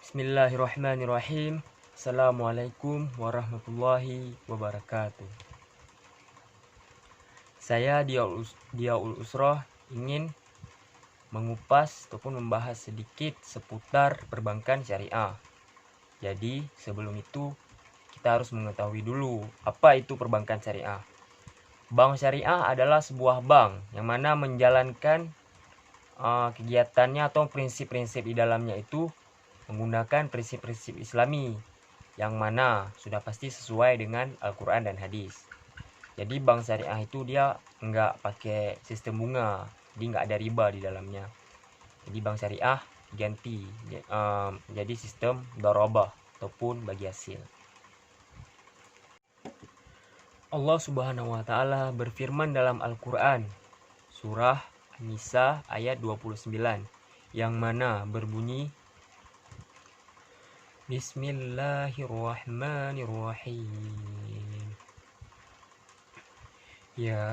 Bismillahirrahmanirrahim. Assalamualaikum warahmatullahi wabarakatuh. Saya Diaul Usroh ingin mengupas ataupun membahas sedikit seputar perbankan syariah. Jadi sebelum itu kita harus mengetahui dulu apa itu perbankan syariah. Bank syariah adalah sebuah bank yang mana menjalankan kegiatannya atau prinsip-prinsip di dalamnya itu menggunakan prinsip-prinsip Islami yang mana sudah pasti sesuai dengan Al-Quran dan hadis. Jadi bank syariah itu dia nggak pakai sistem bunga, jadi nggak ada riba di dalamnya. Jadi bank syariah ganti jadi sistem darabah ataupun bagi hasil. Allah Subhanahu wa taala berfirman dalam Al-Qur'an surah An-Nisa ayat 29 yang mana berbunyi Bismillahirrahmanirrahim. Ya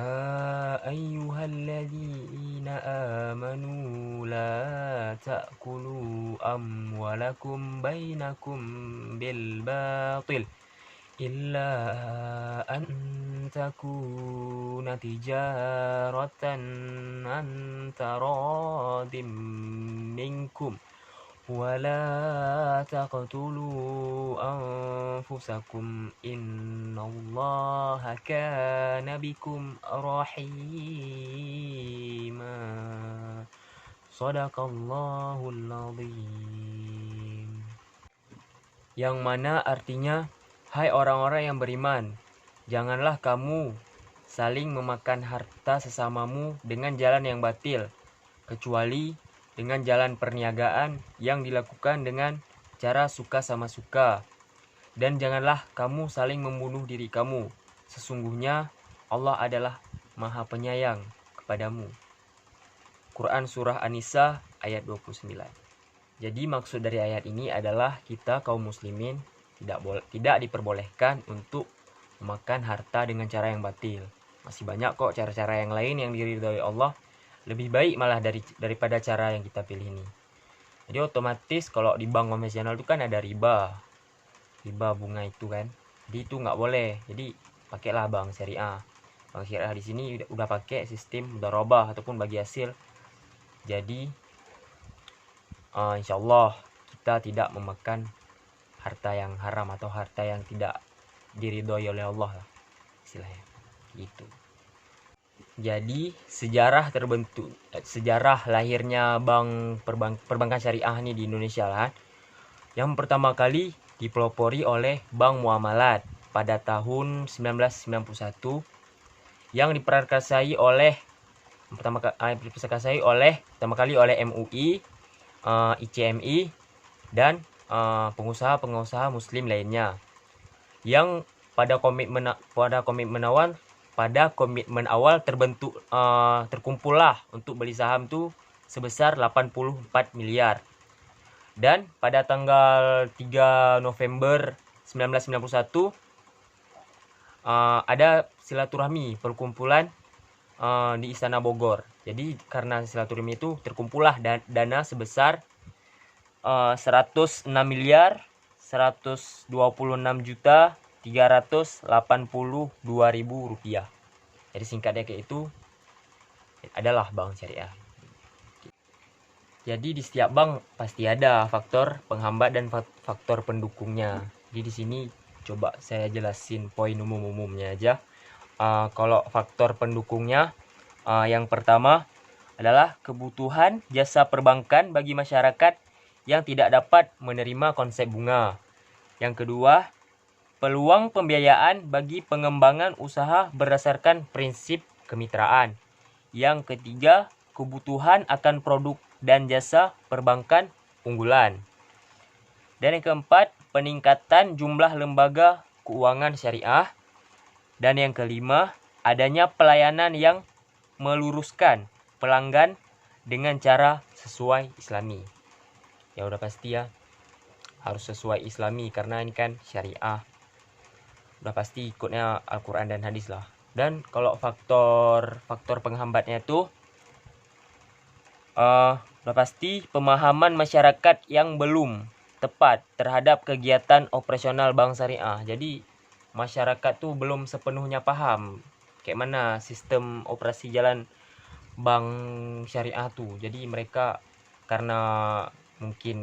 ayyuhalladzina amanu la ta'kulu amwalakum bainakum bil batil illa an takuna tijaratan an taradim minkum wala taqtulu anfusakum innallaha kana bikum rahima. Shadaqallahul azim. Yang mana artinya, hai orang-orang yang beriman, janganlah kamu saling memakan harta sesamamu dengan jalan yang batil, kecuali dengan jalan perniagaan yang dilakukan dengan cara suka sama suka. Dan janganlah kamu saling membunuh diri kamu. Sesungguhnya Allah adalah Maha Penyayang kepadamu. Quran Surah An-Nisa ayat 29. Jadi maksud dari ayat ini adalah kita kaum muslimin tidak diperbolehkan untuk memakan harta dengan cara yang batil. Masih banyak kok cara-cara yang lain yang diridhoi Allah, lebih baik malah daripada cara yang kita pilih ini. Jadi otomatis kalau di bank konvensional itu kan ada riba bunga itu kan, jadi itu nggak boleh. Jadi pakailah bank syariah. Bank syariah di sini udah pakai sistem darabah ataupun bagi hasil. Jadi insyaallah kita tidak memakan harta yang haram atau harta yang tidak diridhoi oleh Allah lah istilahnya gitu. Jadi sejarah lahirnya perbankan syariah ini di Indonesia lah. Yang pertama kali dipelopori oleh Bank Muamalat pada tahun 1991 yang diprakarsai oleh pertama kali oleh MUI, ICMI dan pengusaha-pengusaha muslim lainnya yang pada komitmen awal terkumpullah untuk beli saham tuh sebesar 84 miliar. Dan pada tanggal 3 November 1991 ada silaturahmi perkumpulan di Istana Bogor. Jadi karena silaturahmi itu terkumpullah dana sebesar 106 miliar 126 juta 382.000 rupiah. Jadi singkatnya kayak itu adalah bank syariah. Jadi di setiap bank pasti ada faktor penghambat dan faktor pendukungnya. Jadi di sini coba saya jelasin poin umumnya aja. Kalau faktor pendukungnya, yang pertama adalah kebutuhan jasa perbankan bagi masyarakat yang tidak dapat menerima konsep bunga. Yang kedua, peluang pembiayaan bagi pengembangan usaha berdasarkan prinsip kemitraan. Yang ketiga, kebutuhan akan produk dan jasa perbankan unggulan. Dan yang keempat, peningkatan jumlah lembaga keuangan syariah. Dan yang kelima, adanya pelayanan yang meluruskan pelanggan dengan cara sesuai Islami. Ya udah pasti ya, harus sesuai Islami karena ini kan syariah. Udah pasti ikutnya Al-Quran dan hadis lah. Dan kalau faktor penghambatnya itu udah pasti pemahaman masyarakat yang belum tepat terhadap kegiatan operasional bank syariah. Jadi masyarakat tuh belum sepenuhnya paham kayak mana sistem operasi jalan bank syariah tuh. Jadi mereka karena mungkin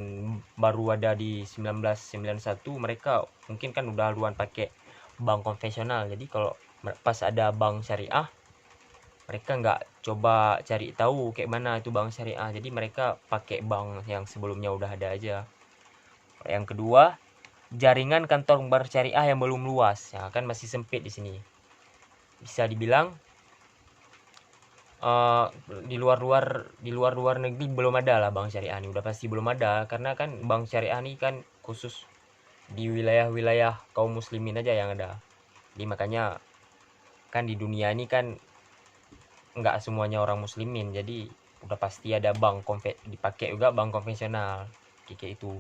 baru ada di 1991, mereka mungkin kan udah duluan pakai bank konvensional. Jadi kalau pas ada bank syariah, mereka nggak coba cari tahu kayak mana itu bank syariah. Jadi mereka pakai bank yang sebelumnya udah ada aja. Yang kedua, jaringan kantor bank syariah yang belum luas, ya kan masih sempit di sini. Bisa dibilang di luar negeri belum ada lah bank syariah ini, udah pasti belum ada, karena kan bank syariah ini kan khusus di wilayah-wilayah kaum muslimin aja yang ada. Jadi makanya kan di dunia ini kan nggak semuanya orang muslimin, jadi udah pasti ada bank dipakai juga bank konvensional kayak itu.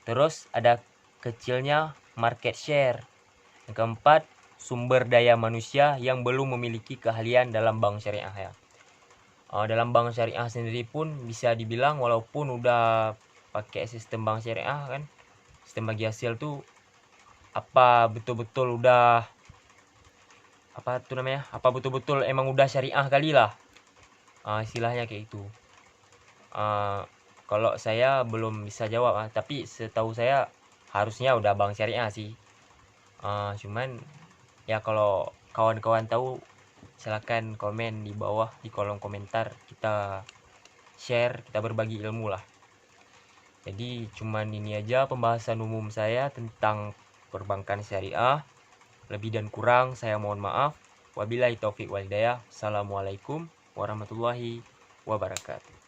Terus ada kecilnya market share. Yang keempat, sumber daya manusia yang belum memiliki keahlian dalam bank syariah ya. Dalam bank syariah sendiri pun bisa dibilang walaupun udah pakai sistem bank syariah kan, sistem bagi hasil tuh apa betul-betul udah apa betul-betul emang udah syariah kali lah, istilahnya kayak itu. Kalau saya belum bisa jawab, tapi setahu saya harusnya udah bank syariah sih. Cuman ya kalau kawan-kawan tahu silakan komen di bawah di kolom komentar, kita share, kita berbagi ilmu lah. Jadi cuman ini aja pembahasan umum saya tentang perbankan syariah. Lebih dan kurang saya mohon maaf. Wabillahi taufik wal hidayah. Assalamualaikum warahmatullahi wabarakatuh.